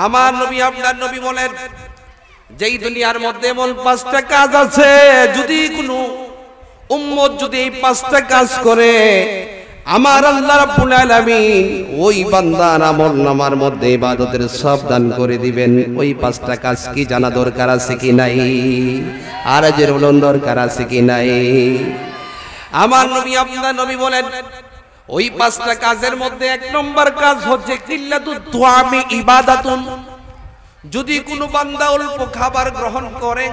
আমার নবী আপনার নবী বলেন, যেই দুনিয়ার মধ্যে এমন 5টা কাজ আছে, যদি কোনো উম্মত যদি এই 5টা কাজ করে, আমার আল্লাহ রাব্বুল আলামিন ওই বান্দার আমলনামার মধ্যে ইবাদতের সব দান করে দিবেন। ওই 5টা কাজ কি জানা দরকার আছে কি নাই? আর যে বলুন দরকার আছে কি নাই? আমার নবী আপনার নবী বলেন, ওই 5টা কাজের মধ্যে 1 নম্বর কাজ হচ্ছে কিল্লাতুত তুআমি ইবাদাতুন। যদি কোনো বান্দা অল্প খাবার গ্রহণ করে,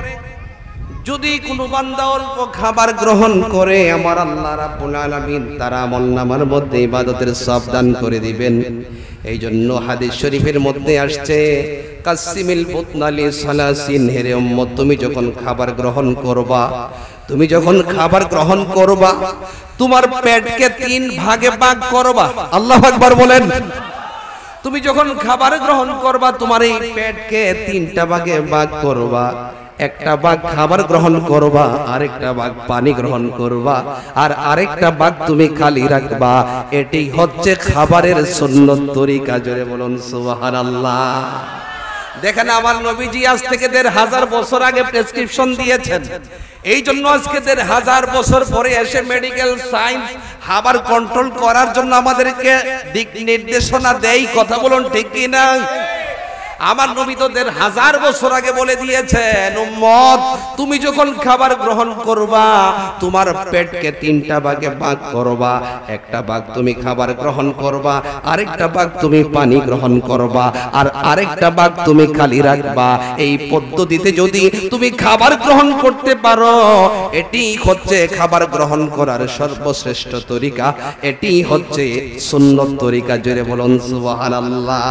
যদি কোনো বান্দা অল্প খাবার গ্রহণ করে, আমার আল্লাহ রাব্বুল আলামিন তার আমলনামার মধ্যে ইবাদতের সব দান করে দিবেন। এই জন্য হাদিস শরীফের মধ্যে আসছে, কাসিমিল বুতনালি সালাসিন, হেরে উম্মত তুমি যখন খাবার গ্রহণ করবা, তুমি যখন খাবার গ্রহণ করবা, তোমার পেটকে 3 ভাগে ভাগ করবা। আল্লাহু আকবার বলেন। তুমি যখন খাবার গ্রহণ করবা, তোমার এই পেটকে 3টা ভাগে ভাগ করবা। একটা ভাগ খাবার গ্রহণ করবা, আরেকটা ভাগ পানি গ্রহণ করবা, আর আরেকটা ভাগ তুমি খালি রাখবা। এটাই হচ্ছে খাবারের সুন্নত তরিকা। জোরে বলুন সুবহানাল্লাহ। দেখেন আমার নবীজি আজ থেকে 1500 বছর আগে প্রেসক্রিপশন দিয়েছেন। এই জন্য আজকে 1500 বছর পরে এসে মেডিকেল সায়েন্স খাবার কন্ট্রোল করার জন্য আমাদেরকে দিক নির্দেশনা দেয়। কথা বলুন ঠিক কি না? আমার নবী তো 1500 বছর আগে বলে দিয়েছেন, উম্মত তুমি যখন খাবার গ্রহণ করবা, তোমার পেটকে 3টা ভাগে ভাগ করবা। একটা ভাগ তুমি খাবার গ্রহণ করবা, আরেকটা ভাগ তুমি পানি গ্রহণ করবা, আর আরেকটা ভাগ তুমি খালি রাখবা। এই পদ্ধতিতে যদি তুমি খাবার গ্রহণ করতে পারো, এটি হচ্ছে খাবার গ্রহণ করার সর্বশ্রেষ্ঠ তরিকা, এটি হচ্ছে সুন্নত তরিকা। জোরে বলুন সুবহানাল্লাহ।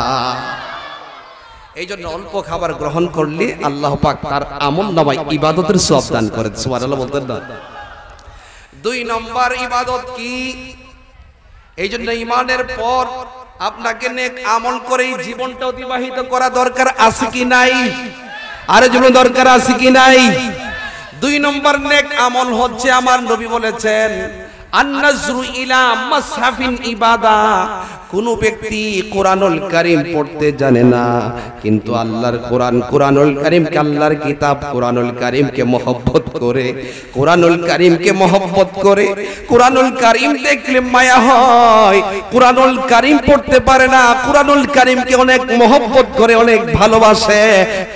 এই জন্য অল্প খাবার গ্রহণ করলে আল্লাহ পাক তার আমলনামায় ইবাদতের সওয়াব দান করেন। সুবহানাল্লাহ বলতেন না? 2 নম্বর ইবাদত কি? এই জন্য ঈমানের পর আপনাকে নেক আমল করেই জীবনটা অতিবাহিত করা দরকার আছে কি নাই? আরে জীবন দরকার আছে কি নাই? 2 নম্বর নেক আমল হচ্ছে, আমার নবী বলেছেন, আন-নাজরু ইলা মাসহাফিন ইবাদা। কোন ব্যক্তি কোরআনুল কারীম পড়তে জানে না, কিন্তু আল্লাহর কোরআন, কোরআনুল কারীমকে, আল্লাহর কিতাব কোরআনুল কারীমকে মহব্বত করে, কোরআনুল কারীমকে মহব্বত করে, কোরআনুল কারীম দেখলে মায়া হয়, কোরআনুল কারীম পড়তে পারে না, কোরআনুল কারীমকে অনেক মহব্বত করে, অনেক ভালোবাসে।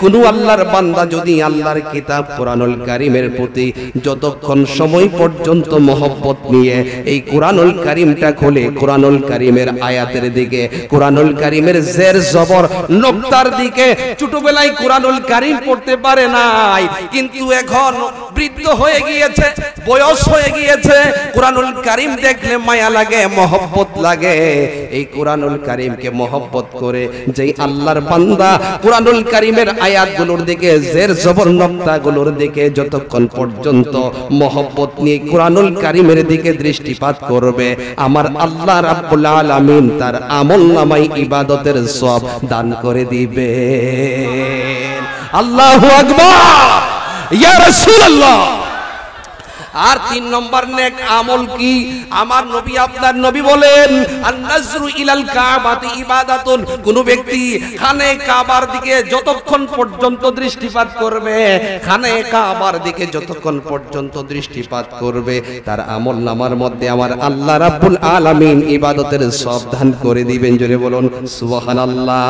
কোন আল্লাহর বান্দা যদি আল্লাহর কিতাব কোরআনুল কারীমের প্রতি যতক্ষণ সময় পর্যন্ত মহব্বত নিয়ে এই কোরআনুল কারীমটা খোলে, কোরআনুল কারীমের আয়াতের দিকে, কোরআনুল কারীমের জের জবর নক্তার দিকে, ছোটবেলায় কোরআনুল কারীম পড়তে পারে নাই, কিন্তু এখন বৃদ্ধ হয়ে গিয়েছে, বয়স হয়ে গিয়েছে, কোরআনুল কারীম দেখলে মায়া লাগে, মহব্বত লাগে। এই কোরআনুল কারীমকে মহব্বত করে যেই আল্লাহর বান্দা কোরআনুল কারীমের আয়াতগুলোর দিকে, জের জবর নক্তাগুলোর দিকে যতক্ষণ পর্যন্ত মহব্বত নিয়ে কোরআনুল কারীমের দিকে দৃষ্টিপাত করবে, আমার আল্লাহ রাব্বুল আলামিন তার আমলনামায় ইবাদতের সওয়াব দান করে দিবে। আল্লাহু আকবার, ইয়া রাসূলুল্লাহ। আর 3 নম্বর নেক আমল কি? আমার নবী আপনার নবী বলেন, আন-নাজরু ইলাল কাবাতি ইবাদাতুন। কোন ব্যক্তি খানে কাবার দিকে যতক্ষণ পর্যন্ত দৃষ্টিপাত করবে, খানে কাবার দিকে যতক্ষণ পর্যন্ত দৃষ্টিপাত করবে, তার আমলনামার মধ্যে আমার আল্লাহ রাব্বুল আলামিন ইবাদতের সওয়াব দান করে দিবেন। জোরে বলুন সুবহানাল্লাহ।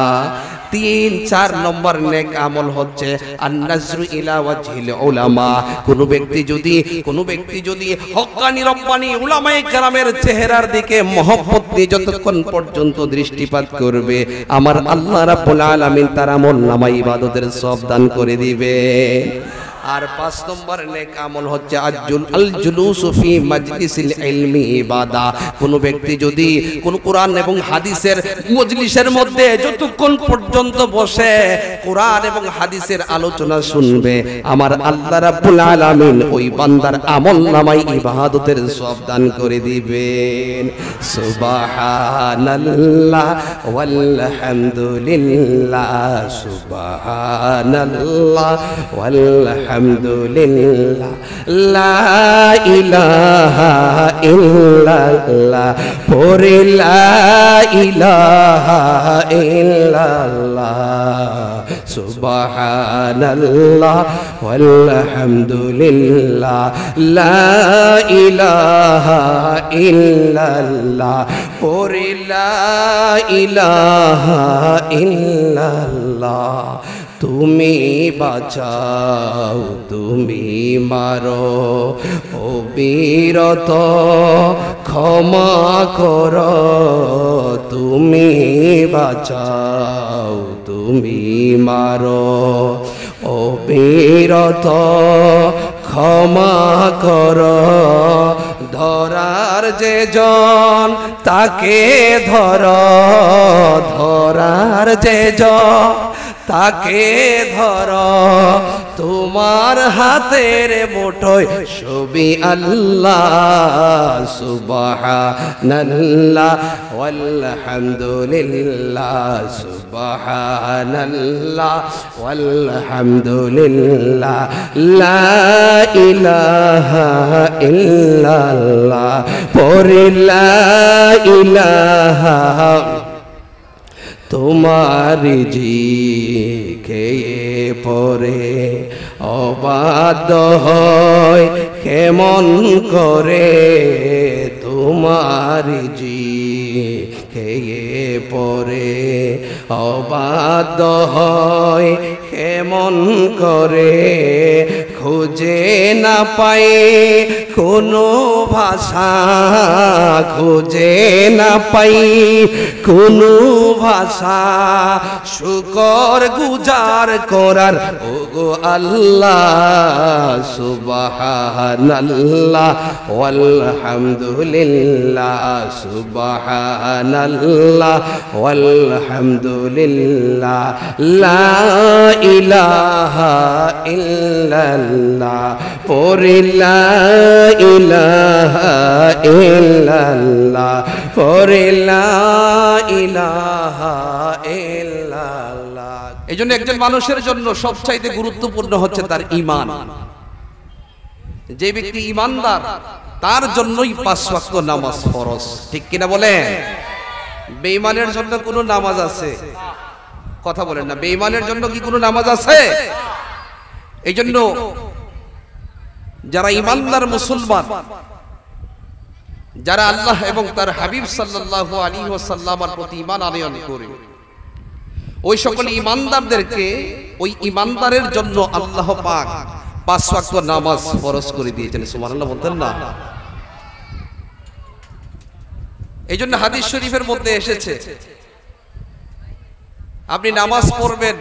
3-4 নম্বর নেক আমল হচ্ছে আন-নাজরু ইলা ওয়াজহিল উলামা। কোন ব্যক্তি যদি হক্কানি রব্বানি উলামায়ে কেরামের চেহারার দিকে মহব্বত নিয়ে যতক্ষণ পর্যন্ত দৃষ্টিপাত করবে, আমার আল্লাহ রাব্বুল আলামিন তার আমলনামায় ইবাদতের সওয়াব দান করে দিবে। আর 5 নম্বর নেক আমল হচ্ছে আল জুলুসু ফি মাজলিসিল ইলমি ইবাদা। কোন ব্যক্তি যদি কোন কোরআন এবং হাদিসের মজলিসের মধ্যে যতক্ষণ পর্যন্ত বসে কোরআন এবং হাদিসের আলোচনা শুনবে, আমার আল্লাহ রাব্বুল আলামিন ওই বান্দার আমলনামায় ইবাদতের সওয়াব দান করে দিবেন। সুবহানাল্লাহ ওয়াল হামদুলিল্লাহ, সুবহানাল্লাহ ওয়াল আলহামদুলিল্লাহ, লা ইলাহা ইল্লাল্লাহ, পড়ে লা ইলাহা ইল্লাল্লাহ, সুবহানাল্লাহ ওয়ালহামদুলিল্লাহ লা ইলাহা ইল্লাল্লাহ পড়ি লা ইলাহা ইল্লাল্লাহ তুমি বাঁচাও তুমি মারো ও বীরত ক্ষমা করো তুমি বাঁচাও তুমি মারো ও বীরত ক্ষমা করো ধরার যে জন তাকে ধরো ধরার যে জন তাকে ধরো তোমার হাতের মুঠোয় ছবি আল্লাহ সুবহানাল্লাহ ওয়ালহামদুলিল্লাহ সুবহানাল্লাহ ওয়ালহামদুলিল্লাহ লা ইলাহা ইল্লাল্লাহ পড়ি লা ইলাহা তোমারি জি খেয়ে পরে অবাধ্য হয় কেমন করে তোমারি জি খেয়ে পরে অবাধ্য হয় কেমন করে খুঁজে না পাই কোনো ভাষা খুঁজে না পাই কোনো ভাষা শুকর গুজার করার ওগো আল্লাহ সুবহানাল্লাহ ওয়ালহামদুলিল্লাহ সুবহানাল্লাহ ওয়ালহামদুলিল্লাহ লা ইলাহা ইল্লাল্লাহ পড়ি লা ইলাহা ইল্লাল্লাহ পড়ি লা ইলাহা ইল্লাল্লাহ। এইজন্য একজন মানুষের জন্য সবচাইতে গুরুত্বপূর্ণ হচ্ছে তার ঈমান। যে ব্যক্তি ঈমানদার তার জন্যই 5 ওয়াক্ত নামাজ ফরজ, ঠিক কিনা বলেন? বেঈমানের জন্য কোনো নামাজ আছে? কথা বলেন না। বেঈমানের জন্য কি কোনো নামাজ আছে? এইজন্য যারা ঈমানদার মুসলমান, যারা আল্লাহ এবং তার হাবিব সাল্লাল্লাহু আলাইহি ওয়াসাল্লামের প্রতি ঈমান আনয়ন করে, ওই সকল ঈমানদারদেরকে ওই ঈমানদারের জন্য আল্লাহ পাক 5 ওয়াক্ত নামাজ ফরজ করে দিয়েছেন। সুবহানাল্লাহ বলতেন না? এইজন্য হাদিস শরীফের মধ্যে এসেছে আপনি নামাজ পড়বেন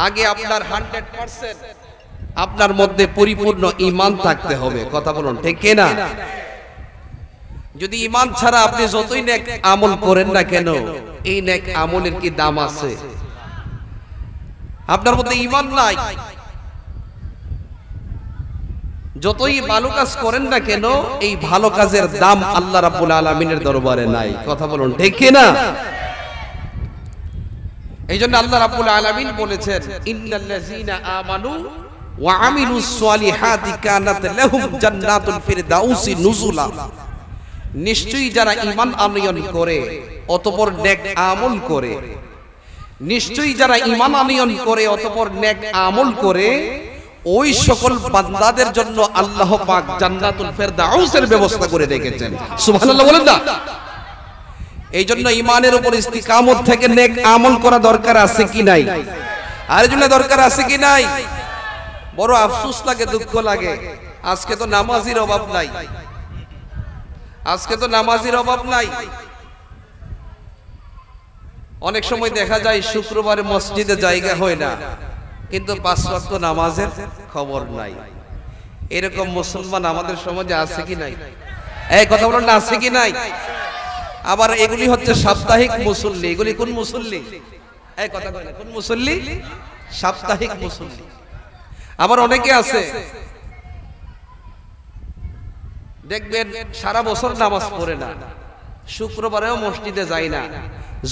আগে আপনার 100% আপনার মধ্যে পরিপূর্ণ ঈমান থাকতে হবে। কথা বলুন, ঠিক কি না? যদি ঈমান ছাড়া আপনি যতই নেক আমল করেন না কেন, এই নেক আমলের কি দাম আছে? আপনার মধ্যে ঈমান নাই, যতই ভালো কাজ করেন না কেন, এই ভালো কাজের দাম আল্লাহ রাব্বুল আলামিনের দরবারে নাই। কথা বলুন, ঠিক কি না? এইজন্য আল্লাহ রাব্বুল আলামিন বলেছেন, ইন্নাল্লাযীনা আমানু ওয়া আমিলুস সালিহাতি কানাত লাহুম জান্নাতুল ফিরদাউসি নুজুলা। নিশ্চয়ই যারা ঈমান আনয়ন করে অতঃপর নেক আমল করে, নিশ্চয়ই যারা ঈমান আনয়ন করে অতঃপর নেক আমল করে, ওই সকল বান্দাদের জন্য আল্লাহ পাক জান্নাতুল ফিরদাউসের ব্যবস্থা করে রেখেছেন। সুবহানাল্লাহ বলেন না? এই জন্য ঈমানের উপর ইস্তিকামত থেকে নেক আমল করা দরকার আছে কি নাই? আর জন্য দরকার আছে কি নাই? বড় আফসোস লাগে, দুঃখ লাগে, আজকে তো নামাজির অভাব নাই, আজকে তো নামাজির অভাব নাই। অনেক সময় দেখা যায় শুক্রবারে মসজিদে জায়গা হয় না, কিন্তু 5 ওয়াক্ত নামাজের খবর নাই। এরকম মুসলমান আমাদের সমাজে আছে কি নাই? এই কথা বলেন না, আছে কি নাই? আবার এগুলি হচ্ছে সাপ্তাহিক মুসল্লি। এগুলি কোন মুসল্লি? এই কথা বলেন, কোন মুসল্লি? সাপ্তাহিক মুসল্লি। আবার অনেকে আছে দেখবেন সারা বছর নামাজ পড়ে না, শুক্রবারেও মসজিদে যায় না।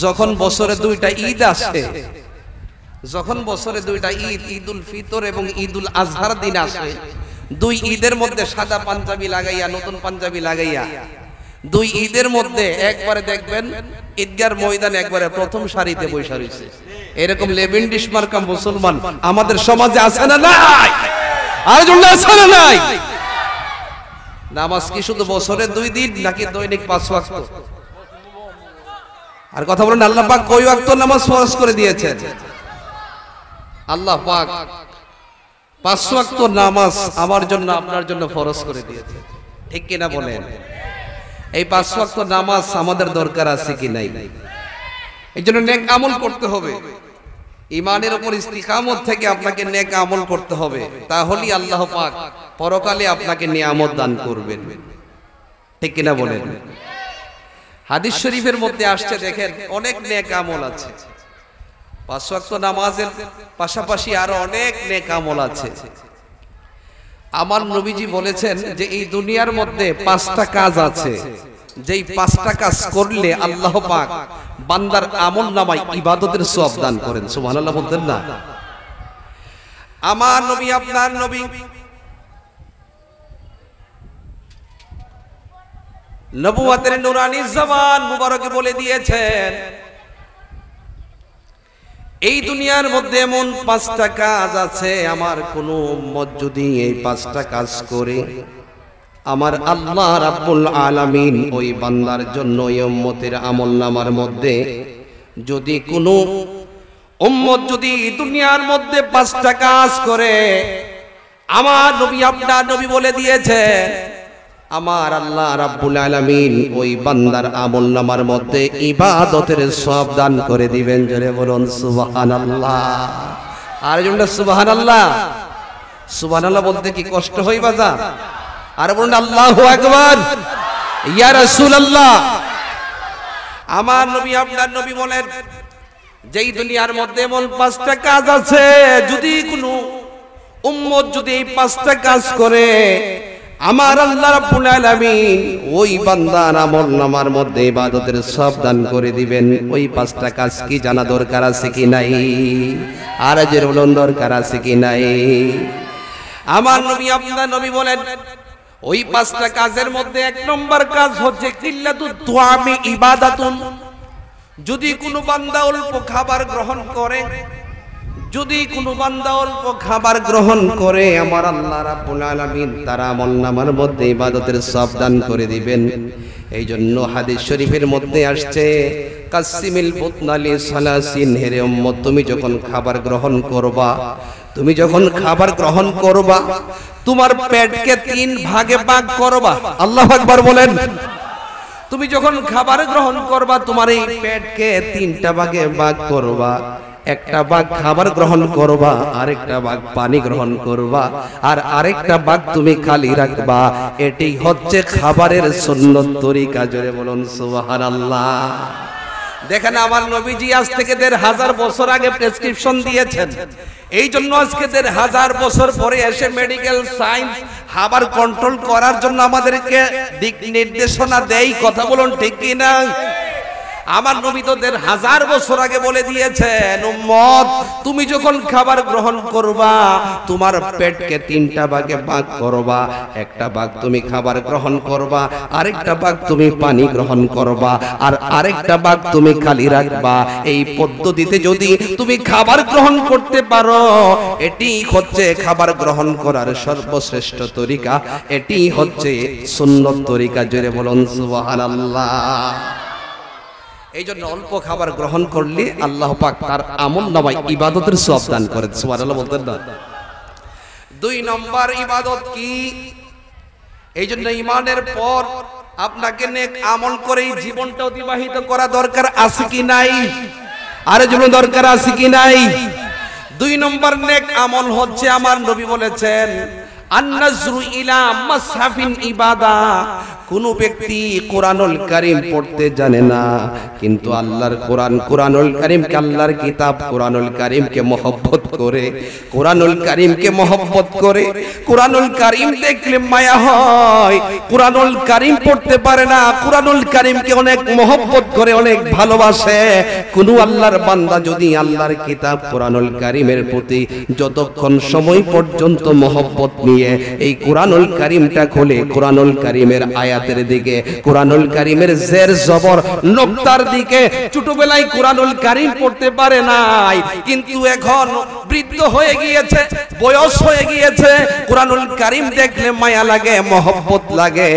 যখন বছরে 2টা ঈদ আসে, যখন বছরে 2টা ঈদ, ঈদুল ফিতর এবং ঈদুল আজহার দিন আসে, 2 ঈদের মধ্যে সাদা পাঞ্জাবি লাগাইয়া, নতুন পাঞ্জাবি লাগাইয়া, 2 ঈদের মধ্যে একবারে দেখবেন ঈদগার ময়দানে একবারে প্রথম সারিতে বসে রয়েছে। এরকম লেবেন্ডিশ মার্কা মুসলমান আমাদের সমাজে আছে না নাই? আর জন্য আছে না নাই? নামাজ কি শুধু বছরে 2 দিন নাকি দৈনিক 5 ওয়াক্ত? আর কথা বলেন, আল্লাহ পাক কয় ওয়াক্ত নামাজ ফরজ করে দিয়েছেন? আল্লাহ পাক 5 ওয়াক্ত নামাজ আমার জন্য আপনার জন্য ফরজ করে দিয়েছেন, ঠিক কিনা বলেন? এই 5 ওয়াক্ত নামাজ আমাদের দরকার আছে কি নাই? এই জন্য নেক আমল করতে হবে, ইমানের উপর ইস্তিকামত থেকে আপনাকে নেক আমল করতে হবে, তাহলেই আল্লাহ পাক পরকালে আপনাকে নিয়ামত দান করবেন, ঠিক কিনা বলেন? হাদিস শরীফের মধ্যে আসছে, দেখেন অনেক নেক আমল আছে। 5 ওয়াক্ত নামাজের পাশাপাশি আরো অনেক নেক আমল আছে। আমার নবীজি বলেছেন যে এই দুনিয়ার মধ্যে 5টা কাজ আছে, যেই 5টা কাজ করলে আল্লাহ পাক বান্দার আমলনামায় ইবাদতের সওয়াব দান করেন। সুবহানাল্লাহ বলতেন না? আমার নবী, আপনার নবী নবুয়তের নূরানী জবান মুবারকে বলে দিয়েছেন, এই দুনিয়ার মধ্যে এমন 5টা কাজ আছে, আমার কোন উম্মত যদি এই 5টা কাজ করে, আমার আল্লাহ রাব্বুল আলামিন ওই বান্দার জন্য ওই উম্মতের আমলনামার মধ্যে যদি কোন উম্মত যদি দুনিয়ার মধ্যে 5টা কাজ করে, আমার নবী, আপনার নবী বলে দিয়েছে, আমার আল্লাহ রাব্বুল আলামিন ওই বান্দার আমলনামার মধ্যে ইবাদতের সওয়াব দান করে দিবেন। জোরে বলুন সুবহানাল্লাহ। আর জোরে সুবহানাল্লাহ। সুবহানাল্লাহ বলতে কি কষ্ট হয় বাজার? আর বলুন আল্লাহু আকবার, ইয়া রাসূলুল্লাহ। আমার নবী, আপনার নবী বলেন, যেই দুনিয়ার মধ্যে এমন 5টা কাজ আছে, যদি কোনো উম্মত যদি এই 5টা কাজ করে, আমার আল্লাহ রাব্বুল আলামিন ওই বান্দার আমলনামার মধ্যে ইবাদতের সওয়াব দান করে দিবেন। ওই 5টা কাজ কি জানা দরকার আছে কি নাই? আর জের বলুন দরকার আছে কি নাই? আমার নবী, আপনার নবী বলেন, ওই 5টা কাজের মধ্যে 1 নম্বর কাজ হচ্ছে কিল্লাতুত তুআমি ইবাদাতুন। যদি কোনো বান্দা অল্প খাবার গ্রহণ করে, যদি কোনো বান্দা অল্প খাবার গ্রহণ করে, আমার আল্লাহ রাব্বুল আলামিন তার আমলনামার মধ্যে ইবাদতের সওয়াব দান করে দিবেন। এই জন্য হাদিস শরীফের মধ্যে আসছে, কাসিমিল বুতনালি সালাসিন, হেরে উম্মত তুমি যখন খাবার গ্রহণ করবা, তুমি যখন খাবার গ্রহণ করবা, তোমার পেটকে 3 ভাগে ভাগ করবা। আল্লাহু আকবার বলেন। তুমি যখন খাবার গ্রহণ করবা, তোমার এই পেটকে 3টা ভাগে ভাগ করবা। একটা ভাগ খাবার গ্রহণ করবা, আরেকটা ভাগ পানি গ্রহণ করবা, আর আরেকটা ভাগ তুমি খালি রাখবা। এটি হচ্ছে খাবারের সুন্নত তরিকা। জোরে বলুন সুবহানাল্লাহ। দেখেন, আমার নবীজি আজ থেকে 1500 বছর আগে প্রেসক্রিপশন দিয়েছেন। এই জন্য আজকে 1500 বছর পরে এসে মেডিকেল সায়েন্স খাবার কন্ট্রোল করার জন্য আমাদেরকে দিক নির্দেশনা দেয়। কথা বলুন ঠিক কি না? আমার নবী তো 1500 বছর আগে বলে দিয়েছেন, উম্মত তুমি যখন খাবার গ্রহণ করবা, তোমার পেটকে 3টা ভাগে ভাগ করবা। একটা ভাগ তুমি খাবার গ্রহণ করবা, আরেকটা ভাগ তুমি পানি গ্রহণ করবা, আর আরেকটা ভাগ তুমি খালি রাখবা। এই পদ্ধতিতে যদি তুমি খাবার গ্রহণ করতে পারো, এটি হচ্ছে খাবার গ্রহণ করার সর্বশ্রেষ্ঠ তরিকা, এটি হচ্ছে সুন্নত তরিকা। জোরে বলুন সুবহানাল্লাহ। এই জন্য অল্প খাবার গ্রহণ করলে আল্লাহ পাক তার আমলনামায় ইবাদতের সওয়াব দান করেন। সুবহানাল্লাহ বলতেন না? 2 নম্বর ইবাদত কি? এই জন্য ঈমানের পর আপনাকে নেক আমল করেই জীবনটা অতিবাহিত করা দরকার আছে কি নাই? আরে জীবন দরকার আছে কি নাই? 2 নম্বর নেক আমল হচ্ছে, আমার নবী বলেছেন, আন-নাজরু ইলা মাসহাফিন ইবাদা। কোন ব্যক্তি কোরআনুল কারীম পড়তে জানে না, কিন্তু আল্লাহর কোরআনুল কারীমকে, আল্লাহর কিতাব কোরআনুল কারীমকে মহব্বত করে, কোরআনুল কারীমকে মহব্বত করে, কোরআনুল কারীম দেখলে মায়া হয়, কোরআনুল কারীম পড়তে পারে না, কোরআনুল কারীমকে অনেক মহব্বত করে, অনেক ভালোবাসে। কোন আল্লাহর বান্দা যদি আল্লাহর কিতাব কোরআনুল কারীমের প্রতি যতক্ষণ সময় পর্যন্ত মহব্বত নিয়ে এই কোরআনুল কারীমটা খোলে, কোরআনুল কারীমের আয়াত আয়াতের দিকে, কুরআনুল কারীমের জের জবর নক্তার দিকে। ছোটবেলায় কুরআনুল কারীম পড়তে পারে নাই, কিন্তু এখন বৃদ্ধ হয়ে গিয়েছে, বয়স হয়ে গিয়েছে, কুরআনুল কারীম দেখলে মায়া লাগে, মহব্বত লাগে।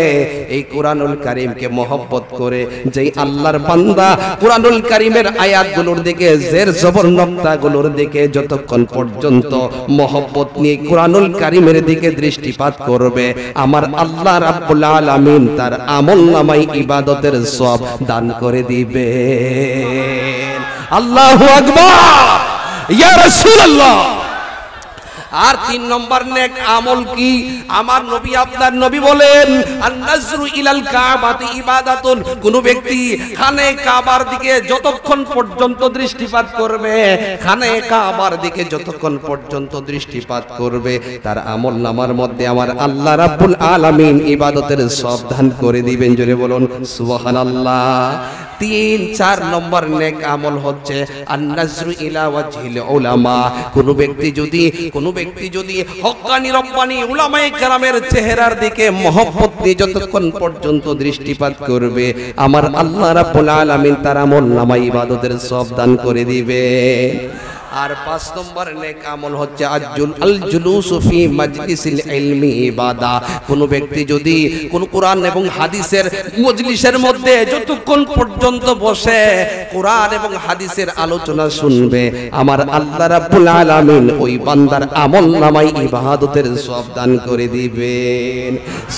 এই কুরআনুল কারীমকে মহব্বত করে যেই আল্লাহর বান্দা কুরআনুল কারীমের আয়াতগুলোর দিকে, জের জবর নক্তাগুলোর দিকে যতক্ষণ পর্যন্ত মহব্বত নিয়ে কুরআনুল কারীমের দিকে দৃষ্টিপাত করবে, আমার আল্লাহ রাব্বুল আলামিন তার আমলনামায় ইবাদতের সওয়াব দান করে দিবে। আল্লাহু আকবার, ইয়া রাসূলুল্লাহ। আর 3 নম্বর নেক আমল কি? আমার নবী, আপনার নবী বলেন, আন-নাজরু ইলাল কাবাতি ইবাদাতুন। কোন ব্যক্তি খানে কাবার দিকে যতক্ষণ পর্যন্ত দৃষ্টিপাত করবে, খানে কাবার দিকে যতক্ষণ পর্যন্ত দৃষ্টিপাত করবে, তার আমলনামার মধ্যে আমার আল্লাহ রাব্বুল আলামিন ইবাদতের সওয়াব দান করে দিবেন। জোরে বলুন সুবহানাল্লাহ। 3-4 নম্বর নেক আমল হচ্ছে আন-নাজরু ইলা ওয়াজহিল উলামা। কোন ব্যক্তি যদি হক্কানি রব্বানি উলামায়ে কেরামের চেহারার দিকে মহব্বত নিয়ে যতক্ষণ পর্যন্ত দৃষ্টিপাত করবে, আমার আল্লাহ রাব্বুল আলামিন তার আমলনামায় ইবাদতের সওয়াব দান করে দিবে। আর 5 নম্বর নেক আমল হচ্ছে আল জুলুসু ফি মাজলিসিল ইলমি ইবাদা। কোন ব্যক্তি যদি কোন কোরআন এবং হাদিসের মজলিসের মধ্যে যতক্ষণ পর্যন্ত বসে কোরআন এবং হাদিসের আলোচনা শুনবে, আমার আল্লাহ রাব্বুল আলামিন ওই বান্দার আমলনামায় ইবাদতের সওয়াব দান করে দিবেন।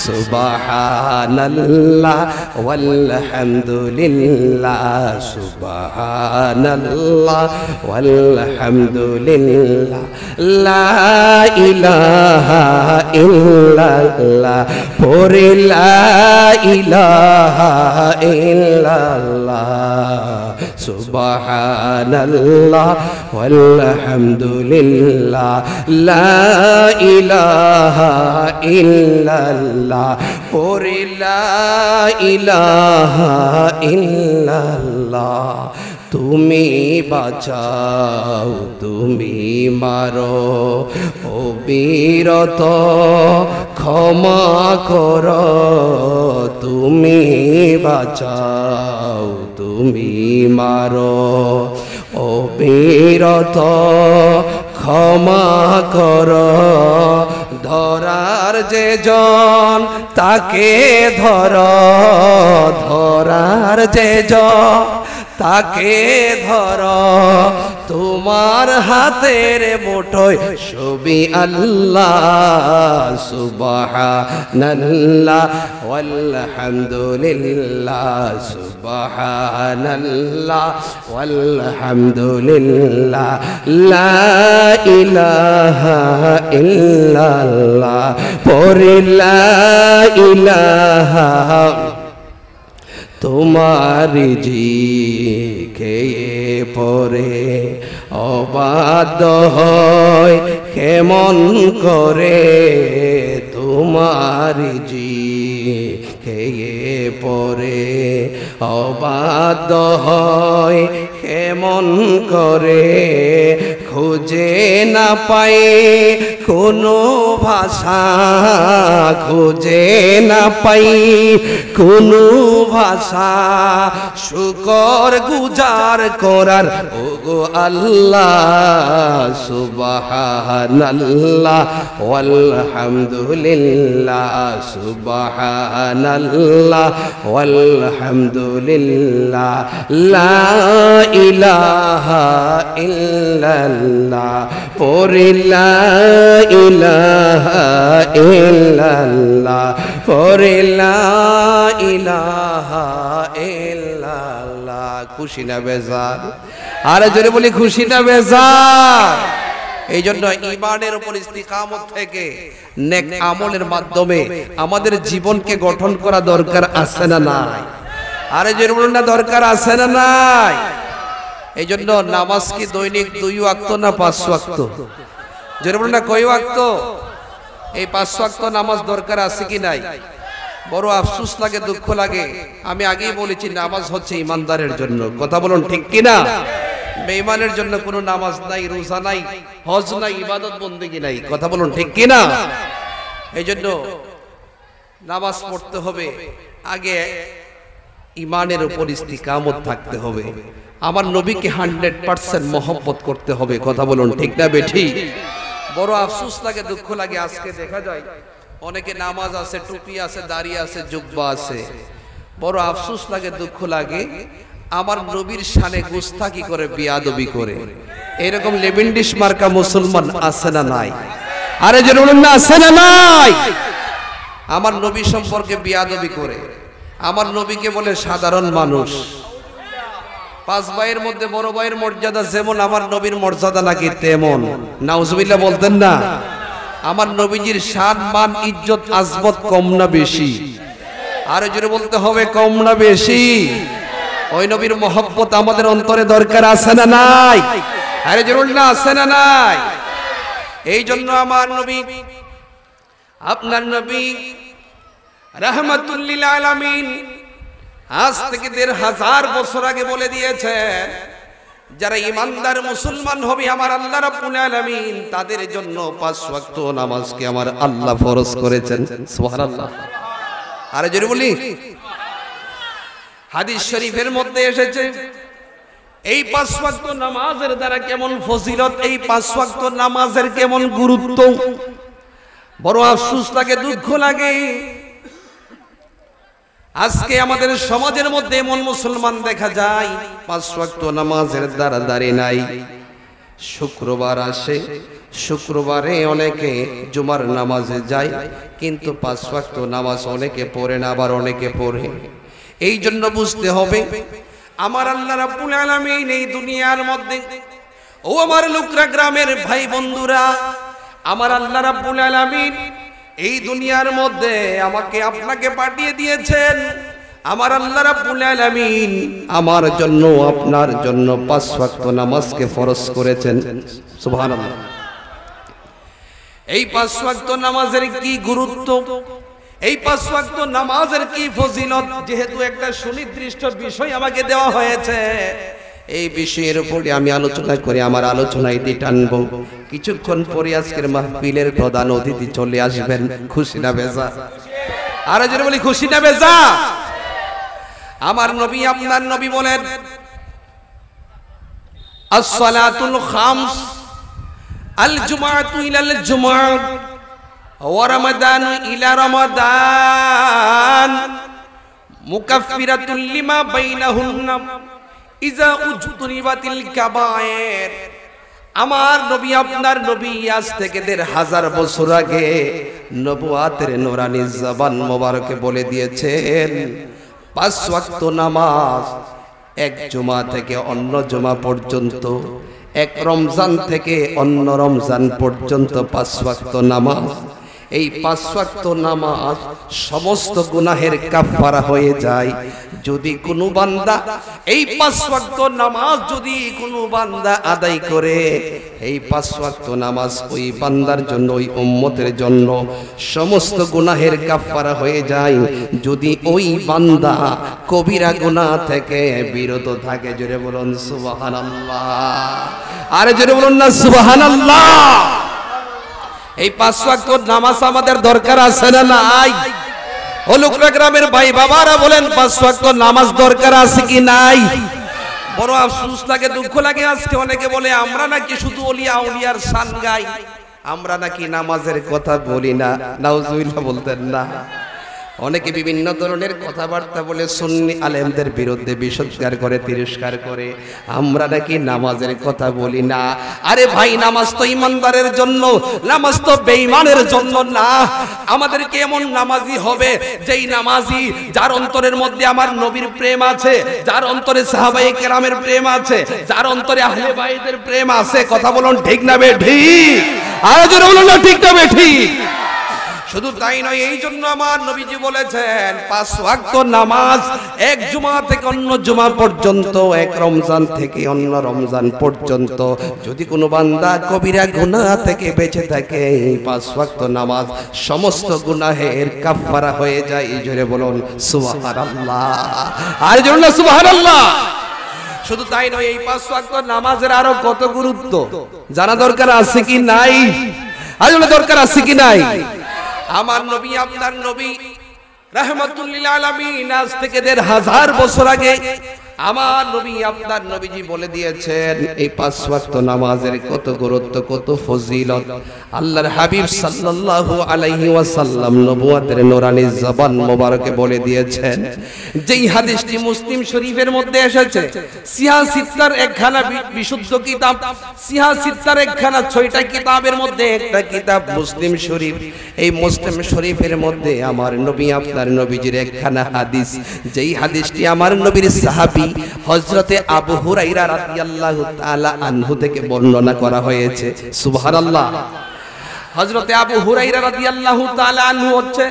সুবহানাল্লাহ ওয়াল হামদুলিল্লাহ, সুবহানাল্লাহ ওয়াল আলহামদুলিল্লাহ, লা ইলাহা ইল্লাল্লাহ, পড়ে লা ইলাহা ইল্লাল্লাহ, সুবহানাল্লাহ ওয়াল হামদুলিল্লাহ, লা ইলাহা ইল্লাল্লাহ, পড়ে লা ইলাহা ইল্লাল্লাহ। তুমি বাঁচাও, তুমি মারো, অবিরত ক্ষমা করো। তুমি বাঁচাও, তুমি মারো, অবিরত ক্ষমা করো। ধরার যে জন তাকে ধরো, ধরার যে জন তাকে ধরো, তোমার হাতের মুঠোয় সবই আল্লাহ। সুবহানাল্লাহ ওয়াল হামদুলিল্লাহ, সুবহানাল্লাহ ওয়াল হামদুলিল্লাহ, লা ইলাহা ইল্লাল্লাহ, পড়ে লা ইলাহা। তোমার খেয়ে পরে অবাধ্য হয় কেমন করে, তোমার খেয়ে পরে অবাধ্য হয় কেমন করে, খুঁজে না পাই কোনো ভাষা, খুঁজে না পাই কোনো ভাষা, শুকর গুজার করার ওগো আল্লাহ। সুবহানাল্লাহ ওয়াল হামদুলিল্লাহ, সুবহানাল্লাহ ওয়াল হামদুলিল্লাহ, লা ইলাহা ইল্লাল্লাহ, পড়ে লা ইলাহা ইল্লাল্লাহ, পড়ে লা ইলাহা ইল্লাল্লাহ। খুশি না বেজার? আরে জোরে বলি খুশি না বেজার? এই জন্য ঈমানের উপর ইস্তিকামত থেকে নেক আমলের মাধ্যমে আমাদের জীবনকে গঠন করা দরকার আছে না নাই? আরে জোরে বলুন না, দরকার আছে না নাই? এই জন্য নামাজ কি দৈনিক 2 ওয়াক্ত না 5 ওয়াক্ত? জোরে বলুন না, কয় ওয়াক্ত? এই 5 ওয়াক্ত নামাজ দরকার আছে কি নাই? বড় আফসোস লাগে, দুঃখ লাগে। আমি আগেই বলেছি নামাজ হচ্ছে ইমানদারের জন্য। কথা বলুন ঠিক কিনা? বেঈমানের জন্য কোনো নামাজ নাই, রোজা নাই, হজ নাই, ইবাদত বন্দেগী নাই। কথা বলুন ঠিক কিনা? এই জন্য নামাজ পড়তে হবে, আগে ইমানের উপর ইস্তিকামত থাকতে হবে, আমার নবীকে 100% মহব্বত করতে হবে। কথা বলুন ঠিক না বেঠি? বড় আফসোস লাগে, দুঃখ লাগে, আজকে দেখা যায় অনেকে নামাজ আছে, টুপি আছে, দাড়ি আছে, জুব্বা আছে, বড় আফসোস লাগে, দুঃখ লাগে, আমার নবীর শানে গুস্তাখি করে, বিয়াদবি করে। এরকম লেবেন্ডিশ মার্কা মুসলমান আছে না নাই? আরে যে বলুন না, আছে না নাই? আমার নবী সম্পর্কে বিয়াদবি করে, আমার নবীকে বলে সাধারণ মানুষ। পাঁচ ভাইয়ের মধ্যে বড় ভাইয়ের মর্যাদা যেমন, আমার নবীর মর্যাদা নাকি তেমন। নাউজুবিল্লাহ বলতেন না? আমার নবীজির শান, মান, ইজ্জত, আজমত কম না বেশি? আরে জোরে বলতে হবে, কম না বেশি? ওই নবীর মহব্বত আমাদের অন্তরে দরকার আছে না নাই? আরে জোরে না, আছে না নাই? এই জন্য আমার নবী, আপনার নবী রাহমাতুল লিল আলামিন আজ থেকে 1500 বছর আগে বলে দিয়েছেন, যারা ইমানদার মুসলমান হবে আমার আল্লাহ রাব্বুল আলামিন তাদের জন্য 5 ওয়াক্ত নামাজকে আমার আল্লাহ ফরজ করেছেন। সুবহানাল্লাহ। আরে জোরে বলি। হাদিস শরীফের মধ্যে এসেছে এই 5 ওয়াক্ত নামাজের দ্বারা কেমন ফজিলত, এই 5 ওয়াক্ত নামাজের কেমন গুরুত্ব। বড় আফসোস লাগে, দুঃখ লাগে, আজকে আমাদের সমাজের মধ্যে এমন মুসলমান দেখা যায় 5 ওয়াক্ত নামাজের দ্বারা দাঁড়িয়ে নাই। শুক্রবার আসে, শুক্রবারে অনেকে জুমার নামাজে যায়, কিন্তু 5 ওয়াক্ত নামাজ অনেকে পড়ে না, আবার অনেকে পড়ে। এই জন্য বুঝতে হবে আমার আল্লাহ রাব্বুল আলামিন এই দুনিয়ার মধ্যে, ও আমার লুকরা গ্রামের ভাই বন্ধুরা, আমার আল্লাহ রাব্বুল আলামিন এই দুনিয়ার মধ্যে আমাকে আপনাকে পাঠিয়ে দিয়েছেন। আমার আল্লাহ রাব্বুল আলামিন আমার জন্য, আপনার জন্য 5 ওয়াক্ত নামাজকে ফরজ করেছেন। সুবহানাল্লাহ। এই 5 ওয়াক্ত নামাজের কি গুরুত্ব, এই 5 ওয়াক্ত নামাজের কি ফজিলত, যেহেতু একটা সুনির্দিষ্ট বিষয় আমাকে দেওয়া হয়েছে, এই বিষয়ের উপরে আমি আলোচনা করি। আমার আলোচনায় দিয়ে টানবো। কিছুক্ষণ পরে আজকের মাহফিলের প্রধান অতিথি চলে আসবেন। খুশি না বেজা? আরে জোরে বলি, খুশি না বেজা? আমার নবী, আপনার নবী বলেন as-salatul khams al-jumu'atu ila al-jumu'ah wa ramadanu ila ramadan mukaffiratun lima bainahunna ইজা উজতুনিবাতিল কাবায়ের। আমার নবী, আপনার নবী আজ থেকে 1500 বছর আগে নবুয়াতের নূরানী জবান মোবারকে বলে দিয়েছেন 5 ওয়াক্ত নামাজ এক জুমা থেকে অন্য জুমা পর্যন্ত, এক রমজান থেকে অন্য রমজান পর্যন্ত 5 ওয়াক্ত নামাজ। এই 5 ওয়াক্ত নামাজ সমস্ত গুনাহের কাফারা হয়ে যায় যদি কোনো বান্দা এই 5 ওয়াক্ত নামাজ যদি কোনো বান্দা আদায় করে। এই 5 ওয়াক্ত নামাজ ওই বান্দার জন্য, ওই উম্মতের জন্য সমস্ত গুনাহের কাফারা হয়ে যায় যদি ওই বান্দা কবিরা গুনাহ থেকে বিরত থাকে। জোরে বলুন সুবহানাল্লাহ। আরে জোরে বলুন না সুবহানাল্লাহ। এই 5 ওয়াক্ত নামাজ আমাদের দরকার আছে না নাই? ও লুকরা গ্রামের ভাই বাবারা বলেন 5 ওয়াক্ত নামাজ দরকার আছে কি নাই? বড় আফসোস লাগে, দুঃখ লাগে, আজকে অনেকে বলে আমরা নাকি শুধু ওলিয়া আউলিয়ার শান গাই, আমরা নাকি নামাজের কথা বলি না। নাউজুবিল্লাহ বলতেন না? অনেকে বিভিন্ন ধরনের কথাবার্তা বলে সুন্নি আলেমদের বিরুদ্ধে বিষোদ্গার করে, তিরস্কার করে, আমরা নাকি নামাজের কথা বলি না। আরে ভাই, নামাজ তো ইমানদারের জন্য, নামাজ তো বেঈমানের জন্য না। আমাদেরকে এমন নামাজি হবে যেই নামাজি যার অন্তরের মধ্যে আমার নবীর প্রেম আছে, যার অন্তরে সাহাবায়ে কেরামের প্রেম আছে, যার অন্তরে আহলে বাইতের প্রেম আছে। কথা বলুন ঠিক না বেঠিক? আর জোরে বলুন না ঠিক না বেঠিক? শুধু তাই নয়, এই জন্য আমার নবীজি বলেছেন 5 ওয়াক্ত নামাজ এক জুমা থেকে অন্য জুমা পর্যন্ত, এক রমজান থেকে অন্য রমজান পর্যন্ত যদি কোনো বান্দা কবিরা গুনাহ থেকে বেঁচে থাকে, 5 ওয়াক্ত নামাজ সমস্ত গুনাহের কাফারা হয়ে যায়। জোরে বলুন সুবহানাল্লাহ। আর জোরে না সুবহানাল্লাহ। শুধু তাই নয়, এই 5 ওয়াক্ত নামাজের আরো কত গুরুত্ব জানা দরকার আছে কি নাই? আসলে দরকার আছে কি নাই? আমার নবী, আপনার নবী রাহমাতুল লিল আলামিন। আজ থেকে ১৫০০ বছর আগে আমার নবী আপনার নবীজি বলে দিয়েছেন এই ৫ ওয়াক্ত নামাজের কত গুরুত্ব, কত ফজিলত। আল্লাহর হাবিব সাল্লাল্লাহু আলাইহি ওয়াসাল্লাম নবুয়তের নূরানী জবান মোবারকে বলে দিয়েছেন, যেই হাদিসটি মুসলিম শরীফের মধ্যে এসেছে, সিহা সিত্তার একখানা বিশুদ্ধ কিতাব, সিহা সিত্তার একখানা ৬টা কিতাবের মধ্যে একটা কিতাব মুসলিম শরীফ। এই মুসলিম শরীফের মধ্যে আমার নবী আপনার নবীজির একখানা হাদিস, যেই হাদিসটি আমার নবীর সাহাবী হযরতে আবু হুরায়রা রাদিয়াল্লাহু তাআলা আনহু থেকে বর্ণনা করা হয়েছে। সুবহানাল্লাহ। হযরতে আবু হুরায়রা রাদিয়াল্লাহু তাআলা আনহু হচ্ছে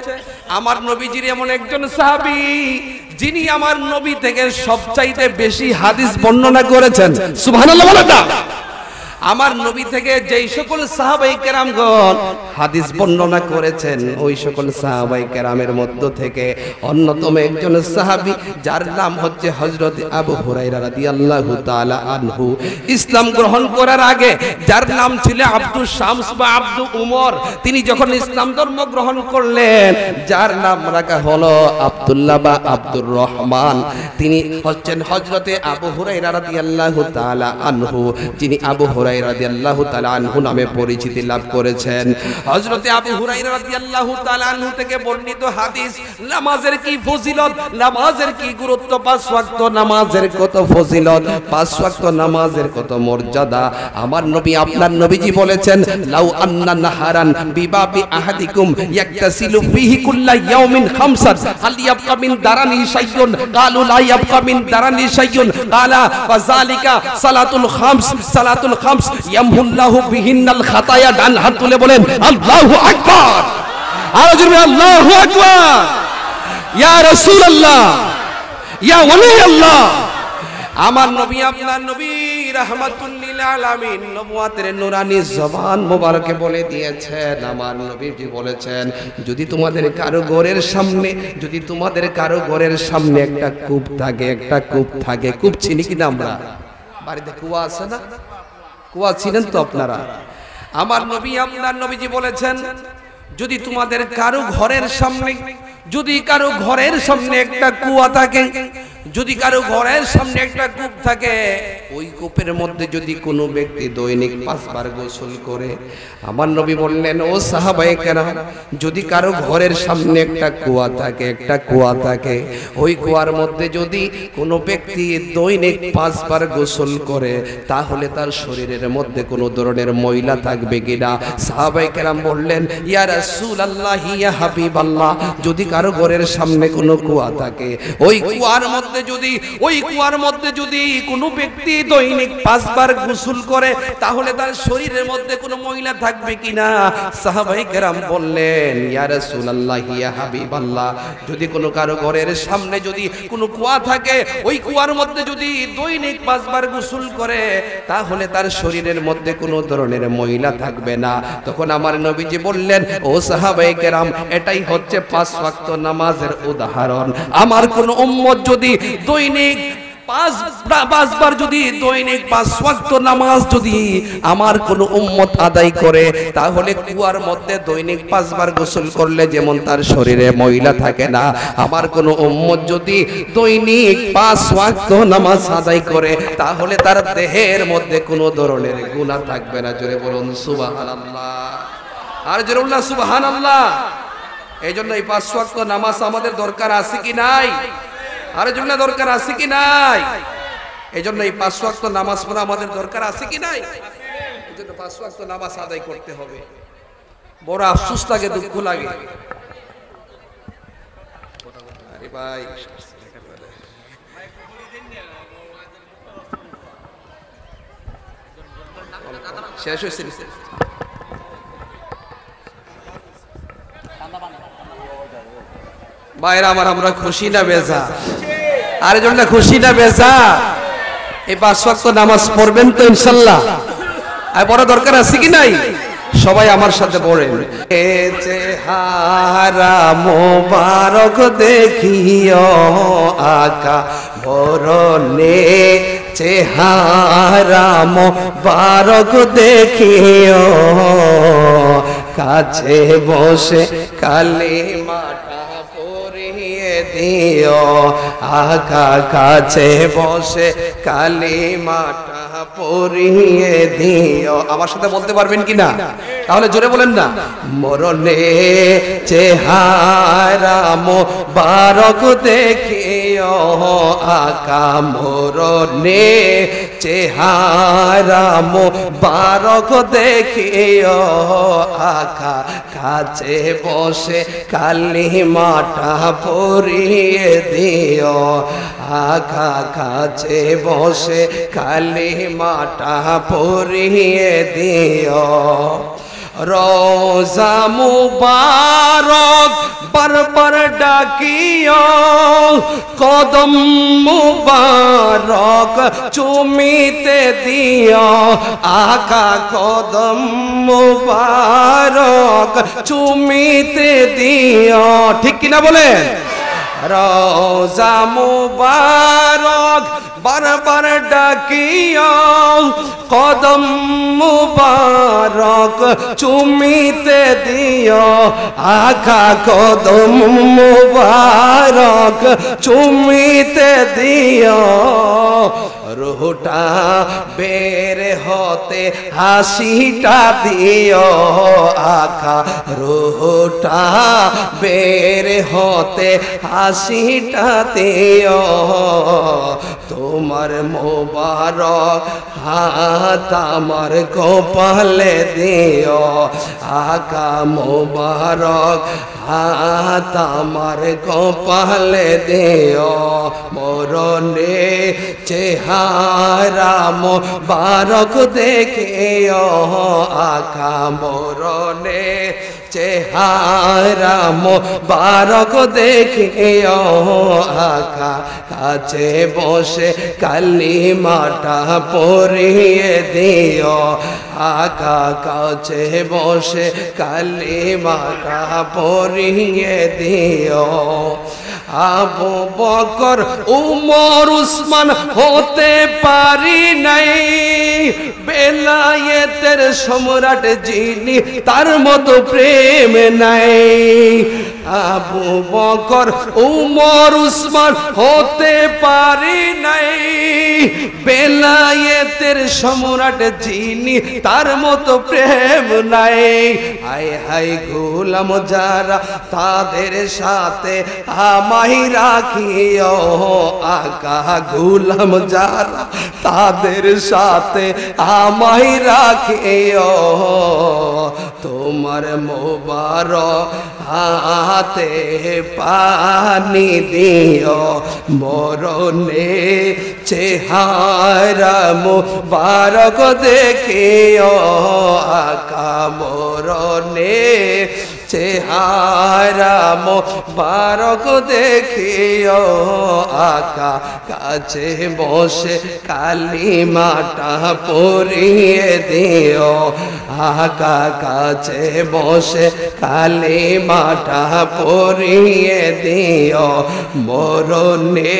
আমার নবীজির এমন একজন সাহাবী যিনি আমার নবী থেকে সবচাইতে বেশি হাদিস বর্ণনা করেছেন। সুবহানাল্লাহ বলেন না। আমার নবী থেকে যেই সকল সাহাবায়ে কেরামগণ হাদিস বর্ণনা করেছেন, ওই সকল সাহাবায়ে কেরামের মধ্য থেকে অন্যতম একজন সাহাবী যার নাম হচ্ছে হযরত আবু হুরায়রা রাদিয়াল্লাহু তাআলা আনহু। ইসলাম গ্রহণ করার আগে যার নাম ছিল আব্দুস শামস বা আব্দু উমর, তিনি যখন ইসলাম ধর্ম গ্রহণ করলেন যার নাম রাখা হলো আব্দুল্লাহ বা আব্দুর রহমান। তিনি হচ্ছেন হযরতে আবু হুরায়রা রাদিয়াল্লাহু তাআলা আনহু, যিনি আবু হুরায়রা রাদিয়াল্লাহু তাআলা আনহু নামে পরিচিতি লাভ করেছেন। হযরতে আবু হুরায়রা রাদিয়াল্লাহু তাআলা আনহু থেকে বর্ণিত হাদিস, নামাজের কি ফজিলত, নামাজের কি গুরুত্ব, ৫ ওয়াক্ত নামাজের কত ফজিলত, ৫ ওয়াক্ত নামাজের কত মর্যাদা। আমার নবী আপনার নবীজি বলেছেন, লাউ আন্না নাহারান বিবাবি আহাদিকুম ইয়াকতাসিলু ফিহি কুল্লা ইয়াউমিন খামসান হাল ইয়াবকা মিন দারানি শাইউন ক্বালু লা ইয়াবকা মিন দারানি শাইউন ক্বালা ফাযালিকা সালাতুল খামস, সালাতুল খামস ইয়ামহুল্লাহু বিহিন্নাল খাতায়া। ডান হাত তুলে বলেন আল্লাহু আকবার। আর জোরে আল্লাহু আকবার। ইয়া রাসূলুল্লাহ, ইয়া ওয়ালি আল্লাহ। আমার নবী আপনার নবী রাহমাতুল লিল আলামিন নবুয়তের নূরানী জবান মোবারকে বলে দিয়েছেন, আমার নবীজি বলেছেন, যদি তোমাদের কারো ঘরের সামনে, যদি তোমাদের কারো ঘরের সামনে একটা কূপ থাকে, একটা কূপ থাকে, কূপ চিনি কিনা আমরা? বাড়িতে কুয়া আছে না? কুয়া ছিলেন তো আপনারা? আমার নবী আপনার নবীজি বলেছেন, যদি তোমাদের কারো ঘরের সামনে, যদি কারো ঘরের সামনে একটা কুয়া থাকে, যদি কারো ঘরের সামনে একটা কূপ থাকে, ওই কূপের মধ্যে যদি কোনো ব্যক্তি দৈনিক 5 বার গোসল করে, আমার নবী বললেন, ও সাহাবায়ে কেরাম, যদি কারো ঘরের সামনে একটা কুয়া থাকে, একটা কুয়া থাকে, ওই কুয়ার মধ্যে যদি কোনো ব্যক্তি দৈনিক 5 বার গোসল করে, তাহলে তার শরীরের মধ্যে কোনো ধরনের ময়লা থাকবে কিনা? সাহাবায়ে কেরাম বললেন, ইয়া রাসূলুল্লাহ, ইয়া হাবিবাল্লাহ, যদি কারো ঘরের সামনে কোনো কুয়া থাকে, ওই কুয়ার মধ্যে যদি, ওই কুয়ার মধ্যে যদি কোনো ব্যক্তি দৈনিক 5 বার গোসল করে, তাহলে তার শরীরের মধ্যে কোনো ময়লা থাকবে কিনা? সাহাবায়ে কেরাম বললেন, ইয়া রাসূলুল্লাহ, ইয়া হাবিবাল্লাহ, যদি কোনো কারো ঘরের সামনে যদি কোনো কুয়া থাকে, ওই কুয়ার মধ্যে যদি দৈনিক 5 বার গোসল করে, তাহলে তার শরীরের মধ্যে কোনো ধরনের ময়লা থাকবে না। তখন আমার নবীজি বললেন, ও সাহাবায়ে কেরাম, এটাই হচ্ছে 5 ওয়াক্ত নামাজের উদাহরণ। আমার কোন উম্মত যদি দৈনিক 5 বার যদি দৈনিক 5 ওয়াক্ত নামাজ যদি আমার কোন উম্মত আদায় করে, তাহলে কুয়ার মধ্যে দৈনিক 5 বার গোসল করলে যেমন তার শরীরে ময়লা থাকে না, আমার কোন উম্মত যদি দৈনিক 5 ওয়াক্ত নামাজ আদায় করে, তাহলে তার দেহের মধ্যে কোনো ধরনের গুনাহ থাকবে না। জোরে বলুন সুবহানাল্লাহ। আর জোরে বলুন সুবহানাল্লাহ। এই জন্য এই 5 ওয়াক্ত নামাজ আমাদের দরকার আছে কি নাই? আরে জন্য দরকার আছে কি নাই? এই জন্য এই 5 ওয়াক্ত নামাজ পড়া আমাদের দরকার আছে কি নাই? এই জন্য 5 ওয়াক্ত নামাজ আদায় করতে হবে। বড় আফসোস লাগে, দুঃখ লাগে। আরে ভাই, শেষ হয়েছে। ভাইরা আমার, আমরা খুশি না বেজা? আর জন্য খুশি না বেজা? এই 5 ওয়াক্ত নামাজ পড়বেন তো ইনশাআল্লাহ? আর বড় দরকার আছে কি নাই? সবাই আমার সাথে পড়েন, এ চেহারা মোবারক দেখিও আকা বরনে, চেহারা মোবারক দেখিও, কাছে বসে কালিমাটা দিও, আকা কাছে বসে কালিমাটা পড়িয়ে দিও। আমার সাথে বলতে পারবেন কিনা? তাহলে জোরে বলেন না। মরণে চেহারা মোবারক দেখিও, আকা মরণে চেহারা মোবারক দেখিও, আকা কাছে বসে কালিমাটা পড়িয়ে দিও, আকা কাছে বসে কালিমাটা পড়িয়ে দিও। রোজা মুবারক বারবার ডাকিও, কদম মুবারক চুমিতে দিও, আকা কদম মুবারক চুমিতে দিও। ঠিক কিনা বলেন? রোজা মুবারক বারবার ডাকিও, কদম মুবারক চুমিতে দিও, আকা কদম মুবারক চুমিতে দিও। রুহটা বের হতে হাসিটা দিও, আকা রুহটা বের হতে হাসিটা দিও, তোমার মোবারক হাত আমার কপালে দিও, আকা মোবারক হাত আমার কপালে দিও। মরণে চেহারা মোবারক দেখিও, আকা মরণে চেহারা মোবারক দেখিও, আকা কাছে বসে কালিমাটা পড়িয়ে দিও, আকা কাছে বসে কালিমাটা পড়িয়ে দিও। আবু বকর উমর উসমান হতে পারি নাই, বেলায়েতের সম্রাট যিনি তার মতো প্রেম নাই। আবু বকর উমর উসমান হতে পারি নাই, বেলায়েতের সম্রাট যিনি তার মতো প্রেম নাই। হায় হায় গোলাম যারা তাদের সাথে আমায় রাখিও, আকা গোলাম যারা তাদের সাথে আমায় রাখিও, তোমার মোবারক হাতে পানি দিও, মরণে চেহারা মোবারক দেখিও, আকা মরণে চেহারা মোবারক দেখিও, আকা কাছে বসে কালিমাটা পড়িয়ে দিও, আকা কাছে বসে কালিমাটা পড়িয়ে দিও। মরণে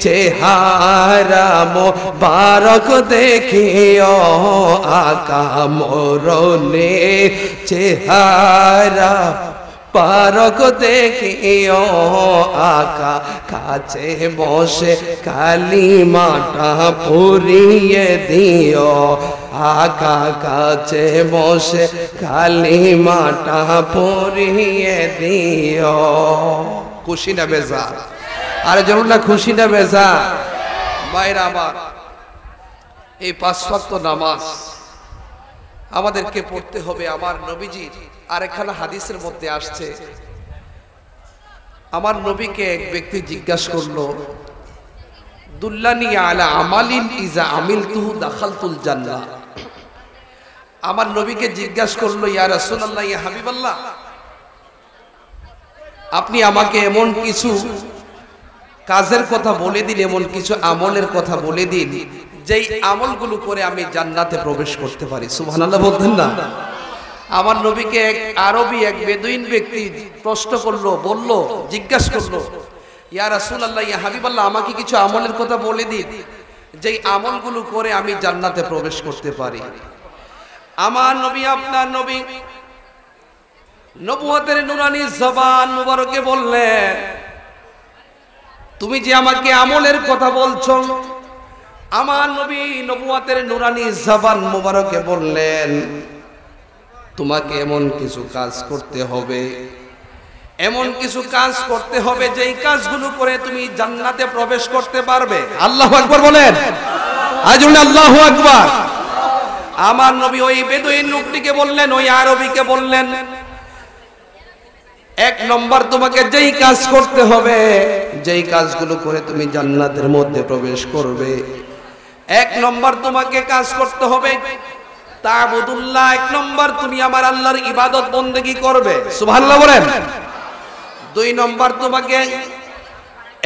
চেহারা মোবারক দেখিও, আকা মরণে চেহারা পারক দেখিও, আকা কাছে বসে কালিমাটা পড়িয়ে দিও, আকা কাছে বসে কালিমাটা পড়িয়ে দিও। খুশি না বেজার? আরে যেমন না খুশি না বেজার? মায়েরা আমার, এই 5 ওয়াক্ত নামাজ আমাদেরকে পড়তে হবে। আমার নবীজি আরেকখানা হাদিসের মধ্যে আসছে, আমার নবীকে এক ব্যক্তি জিজ্ঞাসা করলো, দুল্লানি আলা আমালিন ইজা আমিলতুহু দাখালতুল জান্নাহ। আমার নবীকে জিজ্ঞাসা করলো, ইয়া রাসূলুল্লাহ, ইয়া হাবিবাল্লাহ, আপনি আমাকে এমন কিছু কাজের কথা বলে দিন, এমন কিছু আমলের কথা বলে দিন যেই আমলগুলো করে আমি জান্নাতে প্রবেশ করতে পারি। সুবহানাল্লাহ বলতেন না? আমার নবীকে এক আরবি এক বেদুইন ব্যক্তি প্রশ্ন করলো, বলল, জিজ্ঞাসা করলো, ইয়া রাসূলুল্লাহ, ইয়া হাবিবাল্লাহ, আমাকে কিছু আমলের কথা বলে দিন যেই আমলগুলো করে আমি জান্নাতে প্রবেশ করতে পারি। আমার নবী, আপনার নবী নবুয়তের নুরানি জবান মুবারকে বললেন, তুমি যে আমাকে আমলের কথা বলছো, আমার নবী নবুয়তের নুরানি জবান মোবারকে বললেন তোমাকে এমন কিছু কাজ করতে হবে, এমন কিছু কাজ করতে হবে যেই কাজগুলো করে তুমি জান্নাতে প্রবেশ করতে পারবে। আল্লাহু আকবার বলেন, আজুন আল্লাহু আকবার। আমার নবী ওই বেদুইন লোকটিকে বললেন, ওই আরবীকে বললেন, এক নম্বর তোমাকে যেই কাজ করতে হবে, যেই কাজগুলো করে তুমি জান্নাতের মধ্যে প্রবেশ করবে, এক নম্বর তোমাকে কাজ করতে হবে তা'বুদুল্লাহ, এক নম্বর তুমি আমার আল্লাহর ইবাদত বন্দেগী করবে। সুবহানাল্লাহ বলেন। দুই নম্বর তোমাকে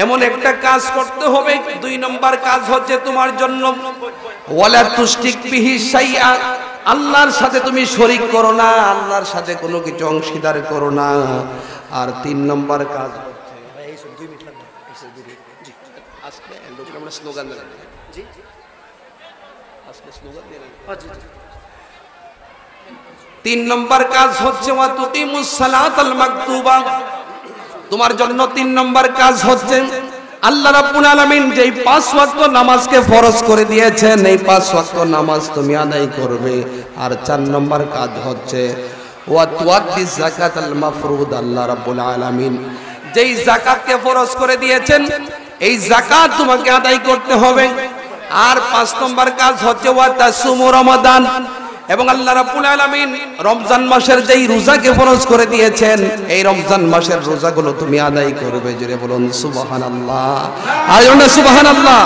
এমন একটা কাজ করতে হবে, দুই নম্বর কাজ হচ্ছে তোমার জন্য ওয়ালা তুশরিক বিহি শাইআ, আল্লাহর সাথে তুমি শরীক করো না, আল্লাহর সাথে কোনো কিছু অংশীদার করো না। আর তিন নম্বর কাজ হচ্ছে আমরা স্লোগান দেব, জি আজকে স্লোগান দেব। তিন নম্বর কাজ হচ্ছে ওয়া তুকিমুস সালাতাল মাকতুবা, তোমার জন্য তিন নম্বর কাজ হচ্ছে আল্লাহ রাব্বুল আলামিন যেই 5 ওয়াক্ত নামাজকে ফরজ করে দিয়েছেন, এই 5 ওয়াক্ত নামাজ তুমি আদায় করবে। আর 4 নম্বর কাজ হচ্ছে ওয়া তুআদ্দিস যাকাতাল মাফরুদ, আল্লাহ রাব্বুল আলামিন যেই যাকাতকে ফরজ করে দিয়েছেন এই যাকাত তোমাকে আদায় করতে হবে। আর 5 নম্বর কাজ হচ্ছে ওয়া তাসুমু রমাদান, এবং আল্লাহ রাব্বুল আলামিন রমজান মাসের যেই রোজাকে ফরজ করে দিয়েছেন এই রমজান মাসের রোজাগুলো তুমি আদায় করবে। জোরে বলুন সুবহানাল্লাহ, আর সুবহানাল্লাহ।